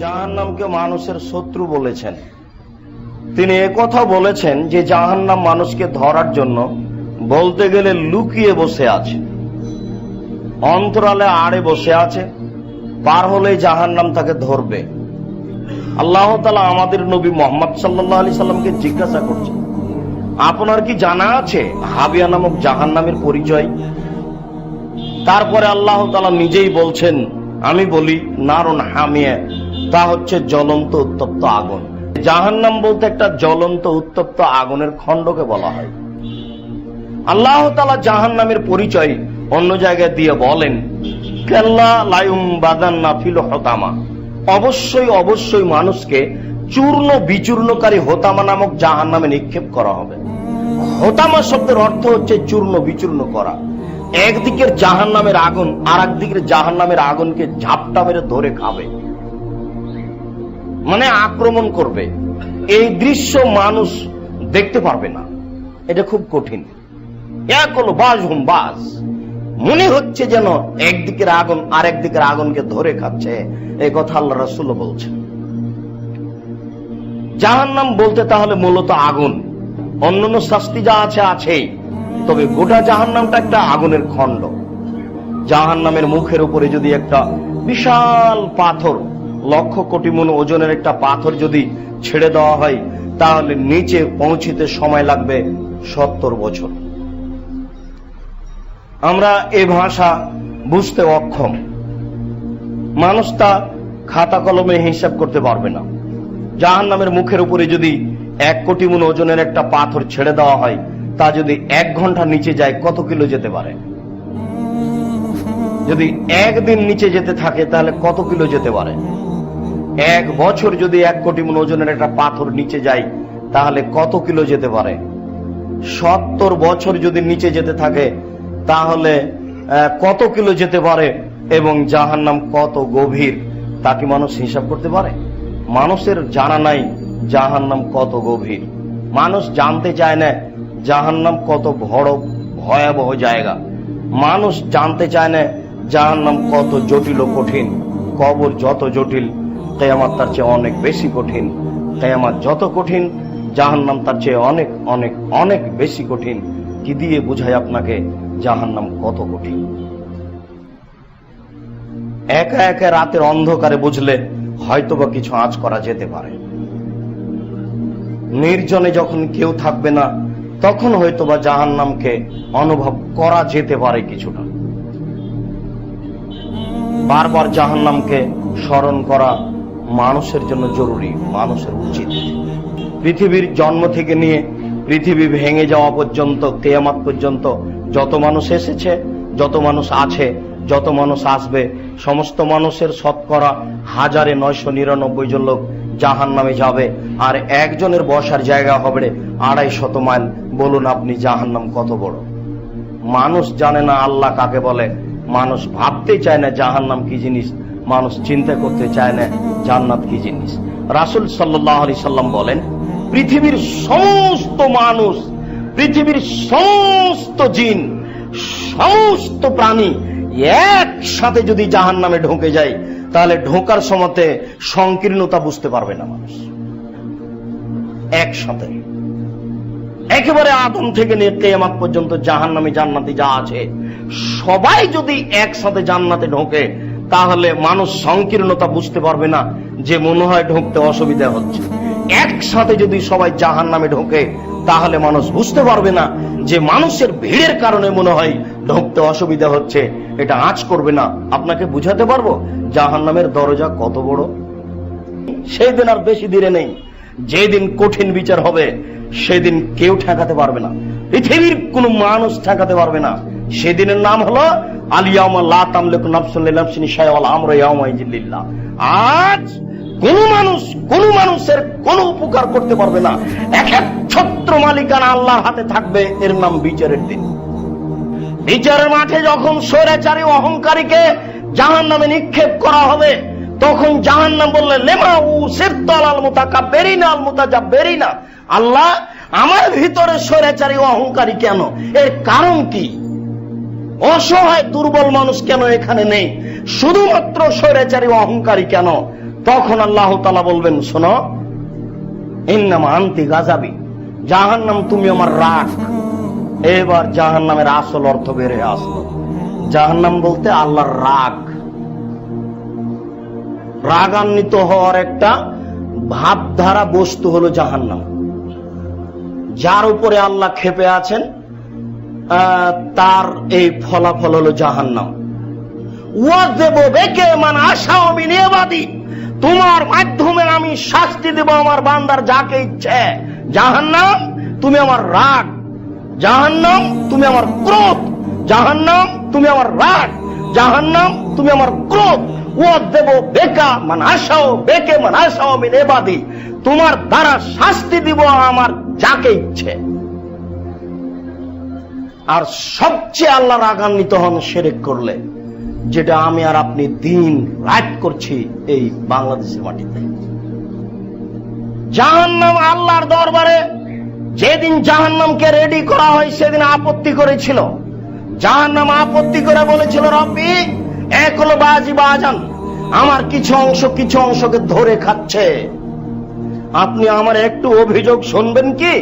জাহান্নামকে মানুষের শত্রু বলেছেন। তিনি একথা বলেছেন যে জাহান্নাম মানুষকে ধরার জন্য বলতে গেলে লুকিয়ে বসে আছে, অন্তরালে আড়ে বসে আছে, পার হলে জাহান্নাম তাকে ধরবে। আল্লাহ তাআলা আমাদের নবী মুহাম্মদ সাল্লাল্লাহু আলাইহি সাল্লামকে জিজ্ঞাসা করছেন, আপনার কি জানা আছে হাবিয়া নামক জাহান্নামের পরিচয়? তারপরে আল্লাহ তাআলা নিজেই বলছেন, আমি বলি নারুন হামিয়া, তা হচ্ছে জ্বলন্ত উত্তপ্ত আগুন। জাহান্নাম বলতে একটা জ্বলন্ত উত্তপ্ত আগুনের খণ্ডকে বলা হয়। আল্লাহ তাআলা জাহান্নামের পরিচয় অন্য জায়গায় দিয়ে বলেন, কাল্লা লায়ুম বাদান্না ফিল হতামা, অবশ্যই অবশ্যই মানুষকে চূর্ণ বিচূর্ণকারী হোতামা নামক জাহান্নামে নিক্ষেপ করা হবে। হোতামা শব্দের অর্থ হচ্ছে চূর্ণ বিচূর্ণ করা। একদিকের জাহান্নামের আগুন আর একদিকের জাহান্নামের আগুনকে ঝাপটা মেরে ধরে খাবে, মানে আক্রমণ করবে। এই দৃশ্য মানুষ দেখতে পারবে না, এটা খুব কঠিন। এক হলো বাজ হুম বাজ, মনে হচ্ছে যেন একদিকের আগুন আর একদিকের আগুনকে ধরে খাচ্ছে, এই কথা আল্লাহ রাসূল বলছেন। জাহান্নাম বলতে তাহলে মূলত আগুন, অন্যান্য শাস্তি যা আছে আছেই, তবে গোটা জাহান্নামটা একটা আগুনের খণ্ড। জাহান্নামের মুখের উপরে যদি একটা বিশাল পাথর, লক্ষ কোটি মণ ওজনের একটা পাথর যদি ছেড়ে দেওয়া হয়, তাহলে নিচে পৌঁছিতে সময় লাগবে 70 বছর। আমরা এ ভাষা বুঝতে অক্ষম, মানুষ তা খাতা কলমে হিসাব করতে পারবে না। জাহান্নামের মুখের উপরে যদি 1 কোটি মণ ওজনের একটা পাথর ছেড়ে দেওয়া হয়, তা যদি 1 ঘন্টা নিচে যায় কত কিলো যেতে পারে? যদি 1 দিন নিচে যেতে থাকে তাহলে কত কিলো যেতে পারে? 1 বছর যদি 1 কোটি মণ ওজনের একটা পাথর নিচে যায় তাহলে কত কিলো যেতে পারে? 70 বছর যদি নিচে যেতে থাকে তাহলে কত কিলো যেতে পারে? এবং জাহান্নাম কত গভীর তা কি মানুষ হিসাব করতে পারে? মানুষের জানা নাই জাহান্নাম কত গভীর। মানুষ জানতে চায় না জাহান্নাম কত বড় ভয়াবহ জায়গা। মানুষ জানতে চায় না জাহান্নাম কত জটিল ও কঠিন। কবর যত জটিল, কিয়ামত তার চেয়ে অনেক বেশি কঠিন। কিয়ামত যত কঠিন, জাহান্নাম তার চেয়ে অনেক অনেক অনেক বেশি কঠিন। কি দিয়ে বুঝায় আপনাকে জাহান্নাম কত কঠিন? একা একা রাতের অন্ধকারে বুঝলে হয়তোবা কিছু আঁচ করা যেতে পারে। নির্জনে যখন কেউ থাকবে না, তখন হয়তোবা জাহান্নামকে অনুভব করা যেতে পারে কিছুটা। বারবার জাহান্নামকে স্মরণ করা মানুষের জন্য জরুরি, মানুষের উচিত। পৃথিবীর জন্ম থেকে নিয়ে পৃথিবী ভেঙে যাওয়া পর্যন্ত, কিয়ামত পর্যন্ত যত মানুষ এসেছে, যত মানুষ আছে, যত মানুষ আসবে, সমস্ত মানুষের শতকরা 1999 জন লোক জাহান্নামে যাবে। আর একজনের বসার জায়গা হবে 250 মাইল। বলুন আপনি জাহান্নাম কত বড়? মানুষ জানে না আল্লাহ কাকে বলে, মানুষ ভাবতে চায় না জাহান্নাম কি জিনিস, মানুষ চিন্তা করতে চায় না জান্নাত কি জিনিস। রাসূল সাল্লাল্লাহু আলাইহি সাল্লাম বলেন, পৃথিবীর সমস্ত মানুষ, পৃথিবীর সমস্ত জিন, সমস্ত প্রাণী একসাথে যদি জাহান্নামে ঢুকে যায়, তাহলে ঢোকার সময়তে সংকীর্ণতা বুঝতে পারবে না মানুষ। একসাথে একেবারে আদম থেকে নিয়ে কিয়ামত পর্যন্ত জাহান্নামী জান্নাতি যা আছে সবাই যদি একসাথে জান্নাতে ঢোকে, তাহলে মানুষ সংকীর্ণতা বুঝতে পারবে না, যে মনে হয় ঢুকতে অসুবিধা হচ্ছে। একসাথে যদি সবাই জাহান্নামে ঢোকে, তাহলে মানুষ বুঝতে পারবে না যে মানুষের ভিড়ের কারণে মনে হয় ঢুকতে অসুবিধা হচ্ছে। এটা আঁচ করবে না। আপনাকে বুঝাতে পারবো জাহান্নামের দরজা কত বড়। সেই দিন আর বেশি দূরে নেই, যেদিন কঠিন বিচার হবে, সেদিন কেউ ঠেকাতে পারবে না, পৃথিবীর কোন মানুষ ঠেকাতে পারবে না। সেদিনের নাম হলো আল-ইয়াওমা লা তামলিকু নাফসুন লিনাফসিন শাইআন ওয়াল আমরু ইয়াওমাইযিন লিল্লাহ। আজ কোন মানুষের কোন উপকার করতে পারবে না। এক ছত্র মালিকানা আল্লাহর হাতে থাকবে। এর নাম বিচারের দিন। বিচারের মাঠে যখন স্বৈরাচারী অহংকারীকে জাহান্নামে নিক্ষেপ করা হবে, তখন জাহান্নাম বললে লেমা উসিরতাল আল মুতাকাব্বিরিনা আল মুতাজাব্বিরিনা, আল্লাহ আমার ভিতরে স্বৈরাচারী অহংকারী কেন? এর কারণ কি? অসহায় দুর্বল মানুষ কেন এখানে নেই? শুধুমাত্র স্বৈরাচারী অহংকারী কেন? তখন আল্লাহ তাআলা বলবেন, শোনো, ইন্নামা আনতি গাযাবি, জাহান্নাম তুমি আমার রাগ। এবার জাহান্নামের আসল অর্থ বের হয়ে আসলো। জাহান্নাম বলতে আল্লাহর রাগ, রাগান্বিত হওয়ার একটা ভাবধারা বস্তু হলো জাহান্নাম। যার উপরে আল্লাহ ক্ষেপে আছেন তার এই ফলাফল হলো জাহান্নাম। ওয়াযিবু বিকা মান আশাউ মিন ইবাদি, তোমার মাধ্যমে আমি শাস্তি দেব আমার বান্দার যাকে ইচ্ছে। জাহান্নাম তুমি আমার রাগ, জাহান্নাম তুমি আমার ক্রোধ, জাহান্নাম তুমি আমার রাগ, জাহান্নাম তুমি আমার ক্রোধ। ওয়াযিবু বিকা মান আশাউ বিকা মান আশাউ মিন ইবাদি, তোমার দ্বারা শাস্তি দিব আমার যাকে ইচ্ছে। আর সবচেয়ে আল্লাহ রাগান্বিত হন শিরক করলে, যেটা আমি আর আপনি দিন রাত করছি এই বাংলাদেশের মাটিতে। জাহান্নাম আল্লাহর দরবারে যেদিন জাহান্নামকে রেডি করা হয় সেদিন আপত্তি করেছিল। জাহান্নাম আপত্তি করে বলেছিল, রব্বি এক হলো বাজি বাজান, আমার কিছু অংশকে ধরে খাচ্ছে, আপনি আমার একটু অভিযোগ শুনবেন কি?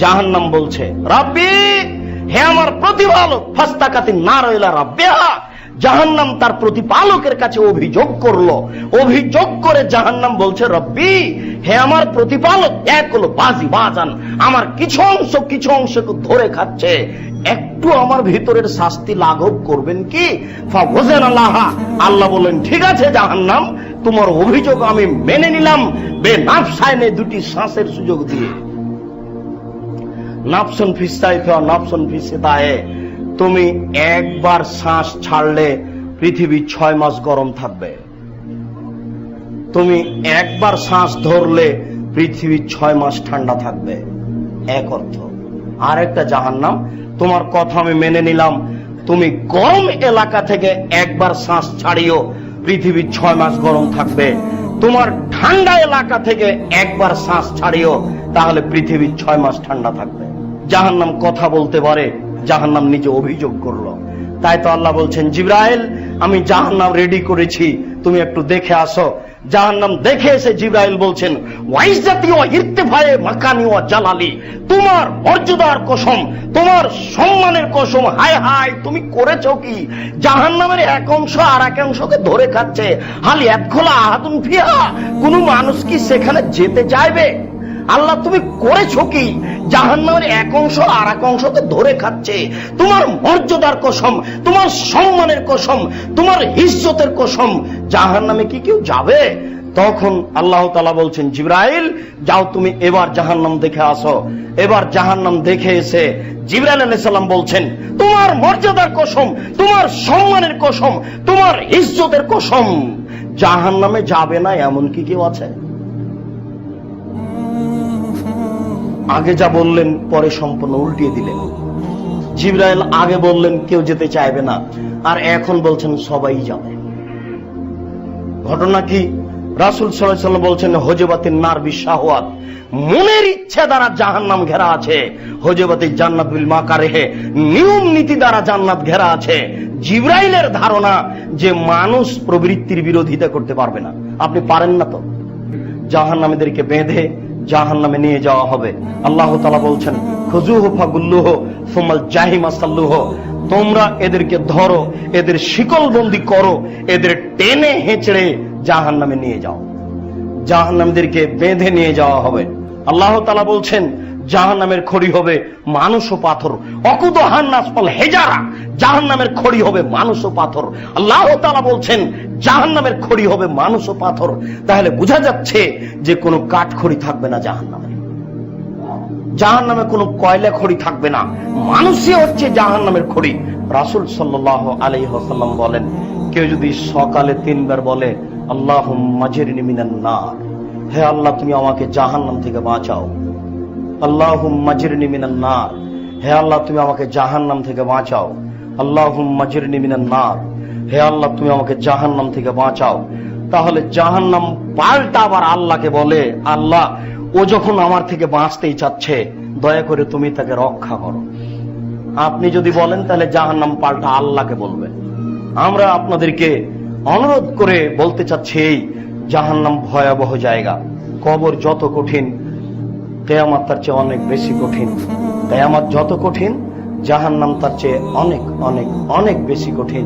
জাহান্নাম বলছে, রব্বি হে আমার প্রতিপালক, ফাস্তাকাতি নার ইলা রাব্বিহা। জাহান্নাম তার প্রতিপালকের কাছে অভিযোগ করলো। অভিযোগ করে জাহান্নাম বলছে, রব্বি হে আমার প্রতিপালক, এক হলো বাজি বাজান, আমার কিছু অংশকে ধরে খাচ্ছে, একটু আমার ভিতরের শাস্তি লাঘব করবেন কি? ফাওয়াজানাল্লাহা, আল্লাহ বলেন, ঠিক আছে জাহান্নাম, তোমার অভিযোগ আমি মেনে নিলাম, বেনাফসায়নে দুটি শ্বাসের সুযোগ দিয়ে। নাফসুন ফিসাইফা নাফসুন ফিসিতায়ে, তুমি একবার শ্বাস ছাড়লে পৃথিবী 6 মাস গরম থাকবে, তুমি একবার শ্বাস ধরলে পৃথিবী 6 মাস ঠান্ডা থাকবে, এক অর্থ। আর একটা জাহান্নাম, তোমার কথা আমি মেনে নিলাম, তুমি গরম এলাকা থেকে একবার শ্বাস ছাড়িও পৃথিবী 6 মাস গরম থাকবে, তোমার ঠান্ডা এলাকা থেকে একবার শ্বাস ছাড়িও তাহলে পৃথিবী 6 মাস ঠান্ডা থাকবে। জাহান্নাম কথা বলতে পারে, জাহান্নাম নিজে অভিযোগ করলো। তাই তো আল্লাহ বলছেন, জিবরাইল আমি জাহান্নাম রেডি করেছি, তুমি একটু দেখে আসো। জাহান্নাম দেখে এসে জিবরাইল বলছেন, ওয়াইজ্জাতি ওয়া ইরতিফায়ে মাকানি ওয়া জালালি, তোমার মর্যাদার কসম, তোমার সম্মানের কসম, হায় হায় তুমি করেছো কি? জাহান্নামের এক অংশ আর এক অংশকে ধরে খাচ্ছে। হাল ইয়াদখুলু আহাদুন ফিহা, কোন মানুষ কি সেখানে যেতে চাইবে? আল্লাহ তুমি করেছো কি? জাহান্নামের এক অংশ আর এক অংশকে ধরে খাচ্ছে। তোমার মর্যাদার কসম, তোমার সম্মানের কসম, তোমার ইজ্জতের কসম, জাহান্নামে কি কেউ যাবে? তখন আল্লাহ তাআলা বলছেন, জিবরাইল যাও তুমি এবার জাহান্নাম দেখে আসো। এবার জাহান্নাম দেখে এসে জিবরাইল আলাইহিস সালাম বলছেন, তোমার মর্যাদার কসম, তোমার সম্মানের কসম, তোমার ইজ্জতের কসম, জাহান্নামে যাবে না এমন কি কেউ আছে? আগে যা বললেন পরে সম্পূর্ণ উল্টিয়ে দিলেন। জিবরাইল আগে বললেন কেউ যেতে চাইবে না, আর এখন বলছেন সবাই যাবে। ঘটনা কি? রাসূল সাল্লাল্লাহু আলাইহি ওয়াসাল্লাম বলছেন, হুজবাতিন নার বিশাহওয়াত, মনের ইচ্ছা দ্বারা জাহান্নাম ঘেরা আছে। হুজবাতিল জান্নাত বিল মাকারিহ, নিয়ম নীতি দ্বারা জান্নাত ঘেরা আছে। জিবরাইলের ধারণা যে মানুষ প্রবৃত্তির বিরোধিতা করতে পারবে না। আপনি পারেন না তো? জাহান্নামীদেরকে বেঁধে জাহান্নামে নিয়ে যাওয়া হবে। আল্লাহ তাআলা বলছেন, খুযুহু ফাগুল্লুহু সুম্মাল জাহিমা সাল্লুহু, তোমরা এদেরকে ধরো, এদের শিকলবন্দি করো, এদের টেনে হেঁচড়ে জাহান্নামে নিয়ে যাও। জাহান্নামীদেরকে বেঁধে নিয়ে যাওয়া হবে। আল্লাহ তাআলা বলছেন, জাহান্নামের খড়ি হবে মানুষ ও পাথর। অকুদুহান নাসফাল হেজারা, জাহান্নামের খড়ি হবে মানুষ ও পাথর। আল্লাহ তাআলা বলছেন, জাহান্নামের খড়ি হবে মানুষ ও পাথর। তাহলে বোঝা যাচ্ছে যে কোনো কাঠ খড়ি থাকবে না জাহান্নামে। জাহান্নামে কোনো কয়লা খড়ি থাকবে না, মানুষই হচ্ছে জাহান্নামের খড়ি। রাসূল সাল্লাল্লাহু আলাইহি ওয়াসাল্লাম বলেন, কেউ যদি সকালে 3 বার বলে, আল্লাহুম্মা জিরনি মিনান নার, হে আল্লাহ তুমি আমাকে জাহান্নাম থেকে বাঁচাও, আল্লাহুম্মা জিরনি মিনান নার, হে আল্লাহ তুমি আমাকে জাহান্নাম থেকে বাঁচাও, আল্লাহুম্মা জিরনি মিনান নার, হে আল্লাহ তুমি আমাকে জাহান্নাম থেকে বাঁচাও, তাহলে জাহান্নাম পাল্টা আবার আল্লাহকে বলে, আল্লাহ ও যখন আমার থেকে বাঁচতেই চাচ্ছে, দয়া করে তুমি তাকে রক্ষা করো। আপনি যদি বলেন তাহলে জাহান্নাম পাল্টা আল্লাহকে বলবে। আমরা আপনাদেরকে অনুরোধ করে বলতে চাচ্ছি, জাহান্নাম ভয়াবহ জায়গা। কবর যত কঠিন, কিয়ামত তার চেয়ে অনেক বেশি কঠিন। কিয়ামত যত কঠিন, জাহান্নাম তার চেয়ে অনেক অনেক অনেক বেশি কঠিন।